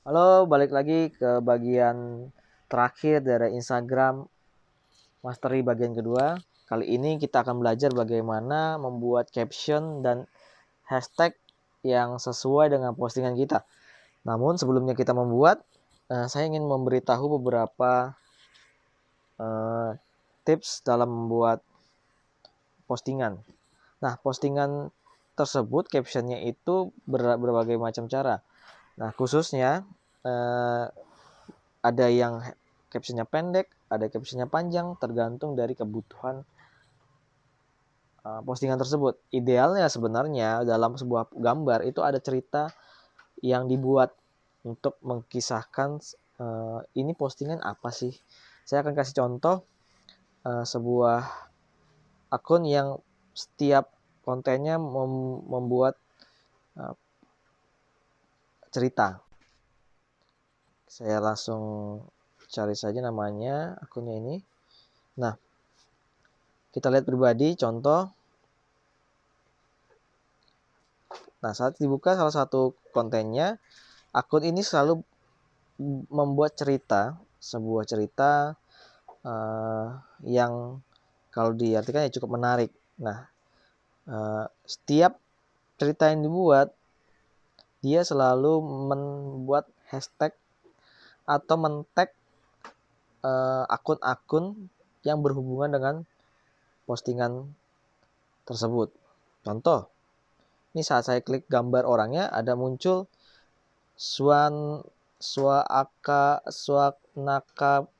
Halo, balik lagi ke bagian terakhir dari Instagram Mastery bagian kedua. Kali ini kita akan belajar bagaimana membuat caption dan hashtag yang sesuai dengan postingan kita. Namun sebelumnya kita membuat, saya ingin memberitahu beberapa eh, tips dalam membuat postingan. Nah, postingan tersebut captionnya itu berbagai macam cara. Nah, khususnya eh, ada yang captionnya pendek, ada captionnya panjang, tergantung dari kebutuhan postingan tersebut. Idealnya sebenarnya dalam sebuah gambar itu ada cerita yang dibuat untuk mengkisahkan ini postingan apa sih. Saya akan kasih contoh sebuah akun yang setiap kontennya membuat uh, cerita. Saya langsung cari saja namanya akunnya ini. Nah, kita lihat pribadi contoh. Nah, saat dibuka salah satu kontennya, akun ini selalu membuat cerita, sebuah cerita uh, yang kalau diartikan ya cukup menarik. Nah, setiap cerita yang dibuat, dia selalu membuat hashtag atau men-tag akun-akun yang berhubungan dengan postingan tersebut. Contoh, ini saat saya klik gambar orangnya, ada muncul Swanaka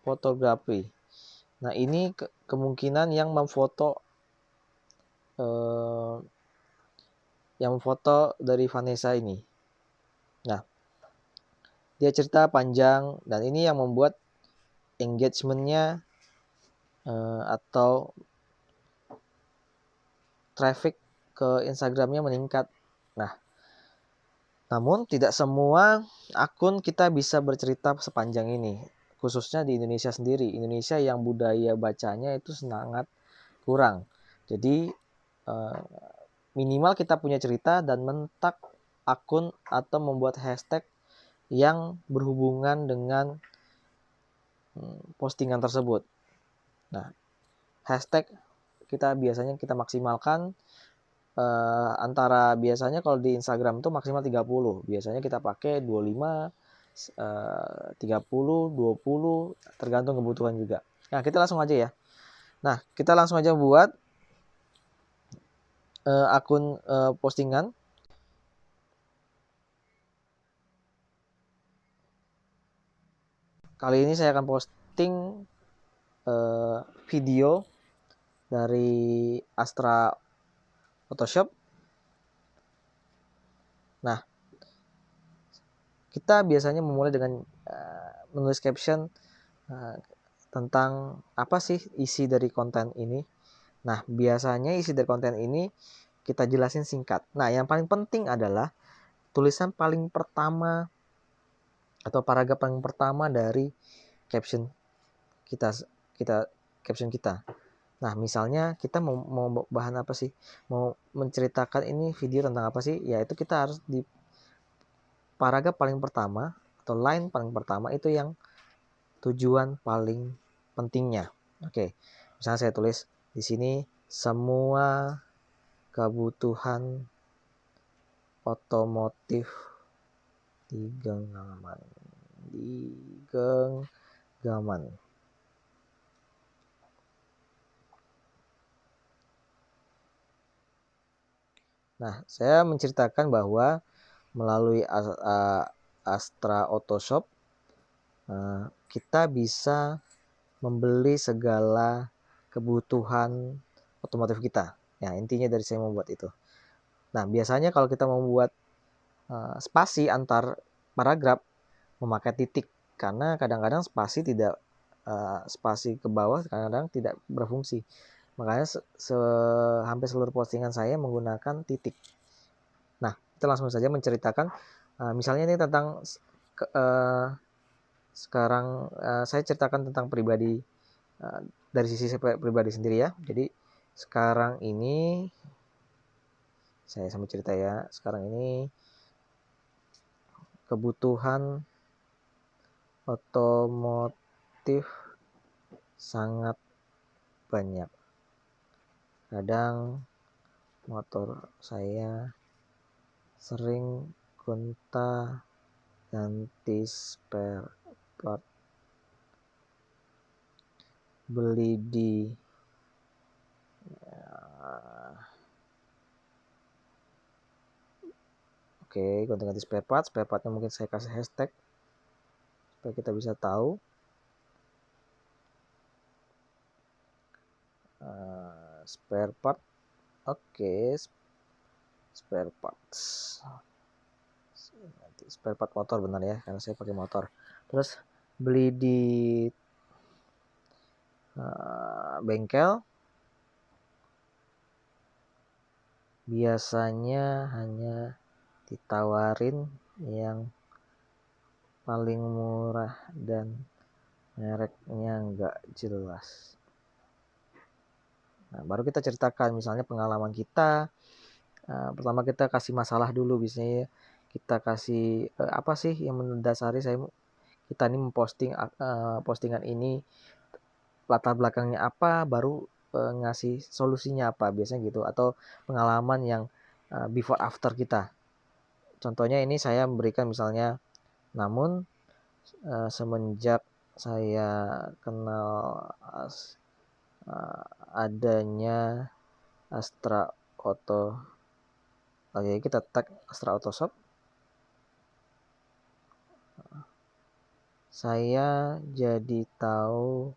fotografi. Nah, ini kemungkinan eh, yang memfoto dari Vanessa ini. Nah, dia cerita panjang dan ini yang membuat engagementnya atau traffic ke Instagramnya meningkat. Nah, namun tidak semua akun kita bisa bercerita sepanjang ini. Khususnya di Indonesia sendiri. Indonesia yang budaya bacanya itu sangat kurang. Jadi minimal kita punya cerita dan mentak akun atau membuat hashtag yang berhubungan dengan postingan tersebut. Nah, hashtag kita maksimalkan antara biasanya kalau di Instagram itu maksimal 30. Biasanya kita pakai 25, 30, 20 tergantung kebutuhan juga. Nah, kita langsung aja ya. Nah, kita langsung aja buat akun postingan. Kali ini saya akan posting video dari Astra Photoshop. Nah, kita biasanya memulai dengan menulis caption tentang apa sih isi dari konten ini. Nah, biasanya isi dari konten ini kita jelasin singkat. Nah, yang paling penting adalah tulisan paling pertama atau paragraf paling pertama dari caption kita kita caption kita. Nah, misalnya kita mau bahan apa sih? Mau menceritakan ini video tentang apa sih? Yaitu kita harus di paragraf paling pertama atau line paling pertama itu yang tujuan paling pentingnya. Oke. Misalnya saya tulis di sini semua kebutuhan otomotif di genggaman. Di genggaman. Nah, saya menceritakan bahwa melalui Astra Photoshop kita bisa membeli segala kebutuhan otomotif kita. Ya, intinya dari saya membuat itu. Nah, biasanya kalau kita membuat spasi antar paragraf memakai titik karena kadang-kadang spasi ke bawah kadang-kadang tidak berfungsi. Makanya hampir seluruh postingan saya menggunakan titik. Nah, kita langsung saja menceritakan misalnya ini tentang sekarang saya ceritakan tentang pribadi dari sisi saya pribadi sendiri ya. Jadi sekarang ini saya sambil cerita ya. Sekarang ini kebutuhan otomotif sangat banyak. Kadang motor saya sering gonta-ganti spare part. Beli di Oke, gonta-ganti spare partnya mungkin saya kasih hashtag supaya kita bisa tahu. Spare part, oke, spare parts. Spare part motor benar ya, karena saya pakai motor. Terus beli di bengkel biasanya hanya ditawarin yang paling murah dan mereknya nggak jelas. Nah, baru kita ceritakan misalnya pengalaman kita. Pertama kita kasih masalah dulu, biasanya kita kasih apa sih yang mendasari kita ini memposting postingan ini, latar belakangnya apa, baru ngasih solusinya apa, biasanya gitu, atau pengalaman yang before after kita. Contohnya ini saya memberikan misalnya, namun semenjak saya kenal adanya Astra Auto, oke kita tag Astra Auto Shop, saya jadi tahu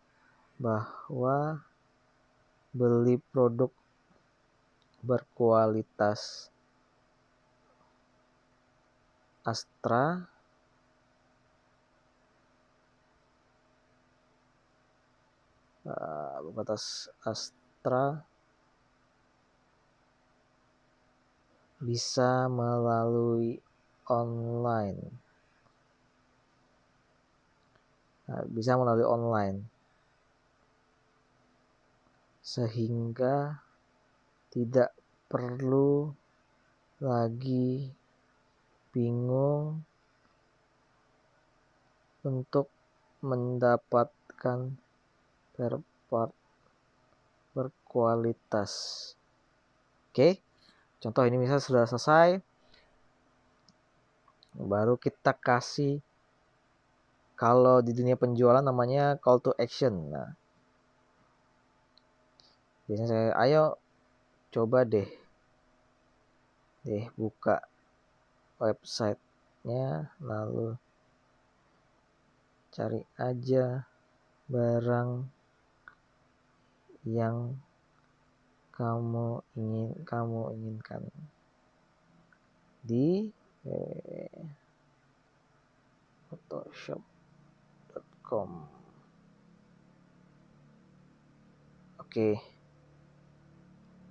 bahwa beli produk berkualitas Astra bisa melalui online. Sehingga tidak perlu lagi bingung untuk mendapatkan spare part berkualitas. Oke, contoh ini misalnya sudah selesai, baru kita kasih, kalau di dunia penjualan namanya call to action. Nah, biasanya saya, ayo coba deh buka websitenya, lalu cari aja barang yang kamu inginkan di photoshop.com. Oke.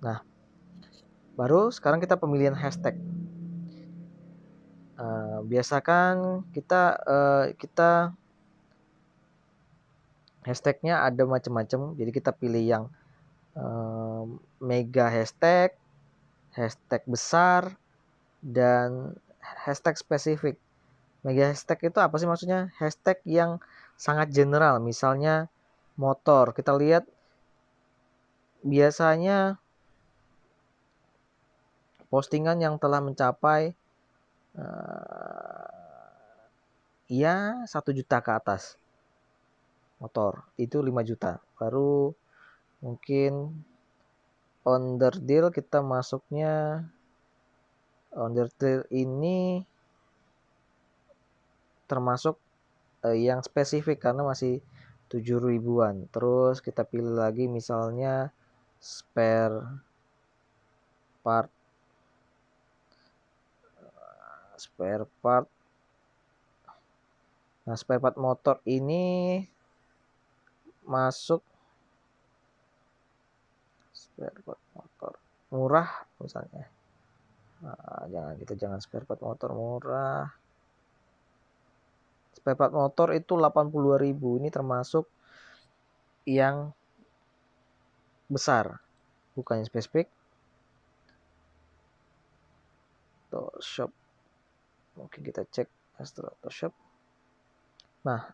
Nah, baru sekarang kita pemilihan hashtag. Biasakan kita hashtagnya ada macam-macam. Jadi kita pilih yang mega hashtag besar, dan hashtag spesifik. Mega hashtag itu apa sih maksudnya? Hashtag yang sangat general. Misalnya motor, kita lihat biasanya postingan yang telah mencapai ya 1 juta ke atas. Motor itu 5 juta. Baru mungkin Onderdil, kita masuknya Onderdil ini termasuk yang spesifik karena masih 7 ribuan. Terus kita pilih lagi misalnya spare part. Nah, spare part motor ini masuk spare part motor murah misalnya. Jangan spare part motor murah. Spare part motor itu 82.000. Ini termasuk yang besar, bukan yang spesifik. Shop. Mungkin kita cek Astra Auto Shop. Nah,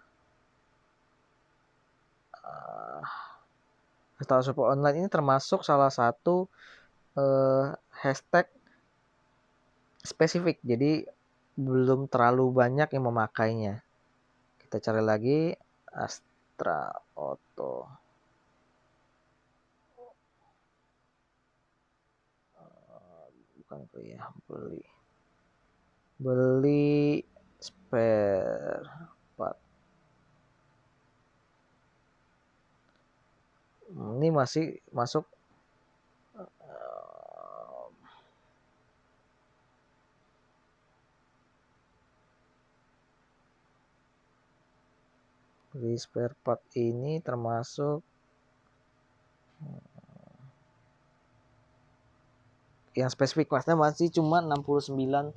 Hashtag shop online ini termasuk salah satu hashtag spesifik, jadi belum terlalu banyak yang memakainya. Kita cari lagi Astra Auto. Bukan ya, beli spare part. Ini masih masuk beli spare part ini termasuk yang spesifik, kelasnya masih cuma 69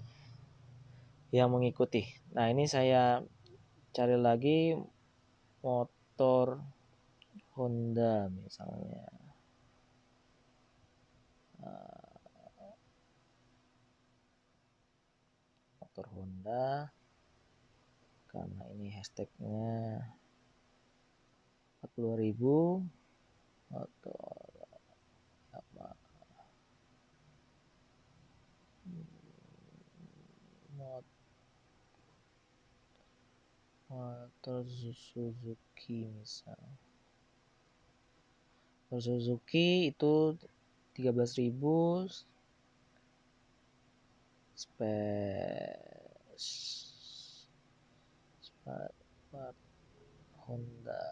yang mengikuti. Nah, ini saya cari lagi motor Honda misalnya. Motor Honda, karena ini hashtagnya 40.000 motor apa, motor Suzuki misalnya. Motor Suzuki itu 13.000 spare part Honda.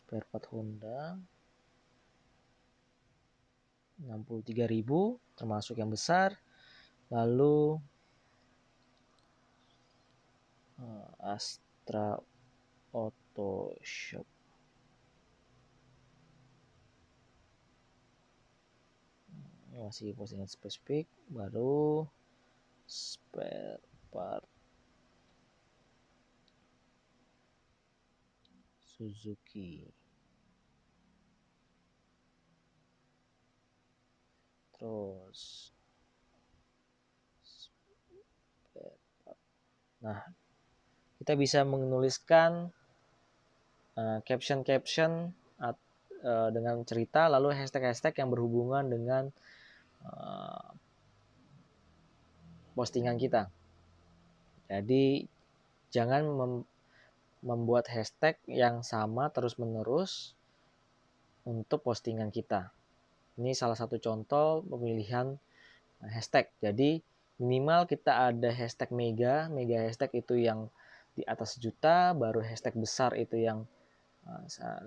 Spare part Honda 63.000 termasuk yang besar. Lalu Astra Auto Shop. Ini masih postingan spesifik. Baru spare part Suzuki. Terus spare part. Nah, kita bisa menuliskan caption-caption dengan cerita, lalu hashtag-hashtag yang berhubungan dengan postingan kita. Jadi jangan membuat hashtag yang sama terus-menerus untuk postingan kita. Ini salah satu contoh pemilihan hashtag. Jadi minimal kita ada hashtag mega hashtag itu yang di atas juta, baru hashtag besar itu yang 500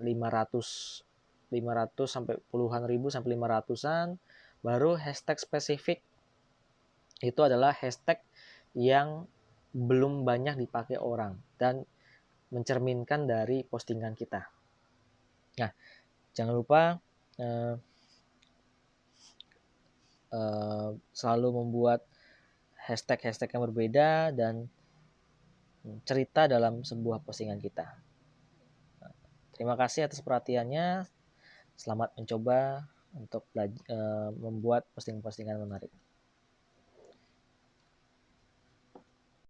sampai puluhan ribu sampai 500-an, baru hashtag spesifik itu adalah hashtag yang belum banyak dipakai orang dan mencerminkan dari postingan kita. Nah, jangan lupa selalu membuat hashtag-hashtag yang berbeda dan cerita dalam sebuah postingan kita. Terima kasih atas perhatiannya. Selamat mencoba untuk membuat postingan-postingan menarik.